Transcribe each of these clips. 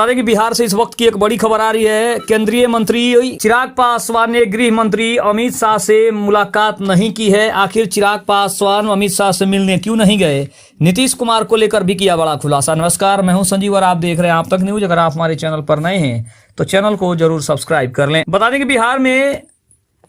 बता दें कि बिहार से इस वक्त की एक बड़ी खबर आ रही है। केंद्रीय मंत्री चिराग पासवान ने गृह मंत्री अमित शाह से मुलाकात नहीं की है। आखिर चिराग पासवान अमित शाह से मिलने क्यों नहीं गए? नीतीश कुमार को लेकर भी किया बड़ा खुलासा। नमस्कार, मैं हूं संजीव और आप देख रहे हैं आप तक न्यूज। अगर आप हमारे चैनल पर नए हैं तो चैनल को जरूर सब्सक्राइब कर लें। बता दें कि बिहार में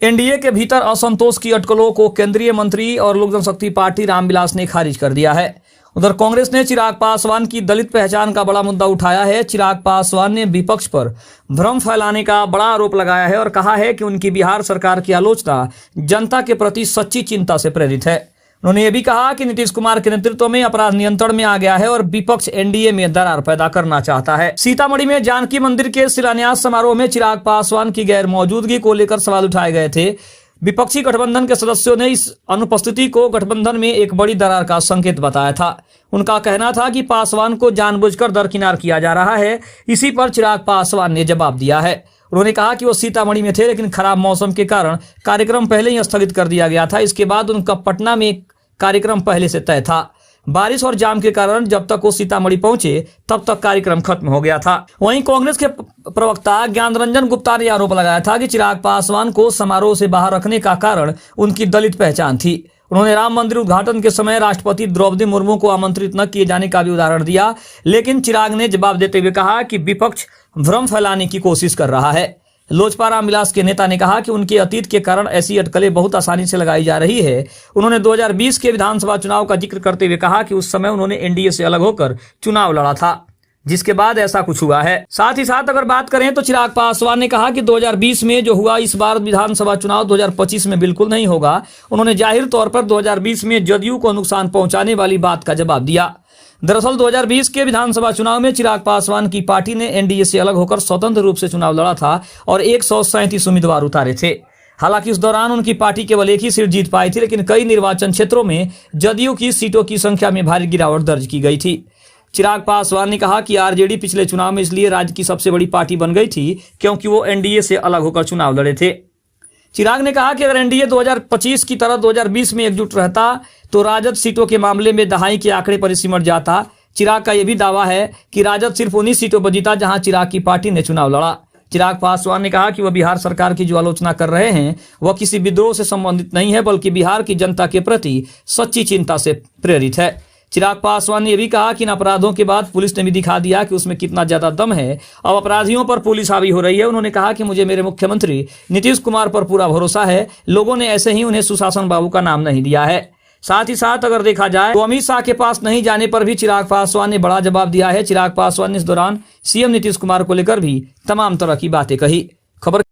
एनडीए के भीतर असंतोष की अटकलों को केंद्रीय मंत्री और लोक जनशक्ति पार्टी रामविलास ने खारिज कर दिया है। उधर कांग्रेस ने चिराग पासवान की दलित पहचान का बड़ा मुद्दा उठाया है। चिराग पासवान ने विपक्ष पर भ्रम फैलाने का बड़ा आरोप लगाया है और कहा है कि उनकी बिहार सरकार की आलोचना जनता के प्रति सच्ची चिंता से प्रेरित है। उन्होंने ये भी कहा कि नीतीश कुमार के नेतृत्व में अपराध नियंत्रण में आ गया है और विपक्ष एनडीए में दरार पैदा करना चाहता है। सीतामढ़ी में जानकी मंदिर के शिलान्यास समारोह में चिराग पासवान की गैर मौजूदगी को लेकर सवाल उठाए गए थे। विपक्षी गठबंधन के सदस्यों ने इस अनुपस्थिति को गठबंधन में एक बड़ी दरार का संकेत बताया था। उनका कहना था कि पासवान को जानबूझकर दरकिनार किया जा रहा है। इसी पर चिराग पासवान ने जवाब दिया है। उन्होंने कहा कि वो सीतामढ़ी में थे, लेकिन खराब मौसम के कारण कार्यक्रम पहले ही स्थगित कर दिया गया था। इसके बाद उनका पटना में कार्यक्रम पहले से तय था। बारिश और जाम के कारण जब तक वो सीतामढ़ी पहुंचे तब तक कार्यक्रम खत्म हो गया था। वहीं कांग्रेस के प्रवक्ता ज्ञान रंजन गुप्ता ने आरोप लगाया था कि चिराग पासवान को समारोह से बाहर रखने का कारण उनकी दलित पहचान थी। उन्होंने राम मंदिर उद्घाटन के समय राष्ट्रपति द्रौपदी मुर्मू को आमंत्रित न किए जाने का भी उदाहरण दिया, लेकिन चिराग ने जवाब देते हुए कहा कि विपक्ष भ्रम फैलाने की कोशिश कर रहा है। लोजपा रामविलास के नेता ने कहा कि उनके अतीत के कारण ऐसी अटकलें बहुत आसानी से लगाई जा रही है। उन्होंने 2020 के विधानसभा चुनाव का जिक्र करते हुए कहा कि उस समय उन्होंने एनडीए से अलग होकर चुनाव लड़ा था, जिसके बाद ऐसा कुछ हुआ है। साथ ही साथ अगर बात करें तो चिराग पासवान ने कहा कि 2020 में जो हुआ इस बार विधानसभा चुनाव 2025 में बिल्कुल नहीं होगा। उन्होंने जाहिर तौर पर 2020 में जदयू को नुकसान पहुंचाने वाली बात का जवाब दिया। दरअसल 2020 के विधानसभा चुनाव में चिराग पासवान की पार्टी ने एनडीए से अलग होकर स्वतंत्र रूप से चुनाव लड़ा था और 137 उम्मीदवार उतारे थे। हालांकि इस दौरान उनकी पार्टी केवल एक ही सीट जीत पाई थी, लेकिन कई निर्वाचन क्षेत्रों में जदयू की सीटों की संख्या में भारी गिरावट दर्ज की गई थी। चिराग पासवान ने कहा कि आरजेडी पिछले चुनाव में इसलिए राज्य की सबसे बड़ी पार्टी बन गई थी क्योंकि वो एनडीए से अलग होकर चुनाव लड़े थे। चिराग ने कहा कि अगर एनडीए 2025 की तरह 2020 में एकजुट रहता तो राजद सीटों के मामले में दहाई के आंकड़े पर सिमट जाता। चिराग का यह भी दावा है कि राजद सिर्फ उन्हीं सीटों पर जीता जहां चिराग की पार्टी ने चुनाव लड़ा। चिराग पासवान ने कहा कि वह बिहार सरकार की जो आलोचना कर रहे हैं वह किसी विद्रोह से संबंधित नहीं है, बल्कि बिहार की जनता के प्रति सच्ची चिंता से प्रेरित है। चिराग पासवान ने यह भी कहा कि इन अपराधों के बाद पुलिस ने भी दिखा दिया कि उसमें कितना ज्यादा दम है। अब अपराधियों पर पुलिस हावी हो रही है। उन्होंने कहा कि मुझे मेरे मुख्यमंत्री नीतीश कुमार पर पूरा भरोसा है। लोगों ने ऐसे ही उन्हें सुशासन बाबू का नाम नहीं दिया है। साथ ही साथ अगर देखा जाए तो अमित शाह के पास नहीं जाने पर भी चिराग पासवान ने बड़ा जवाब दिया है। चिराग पासवान ने इस दौरान सीएम नीतीश कुमार को लेकर भी तमाम तरह की बातें कही। खबर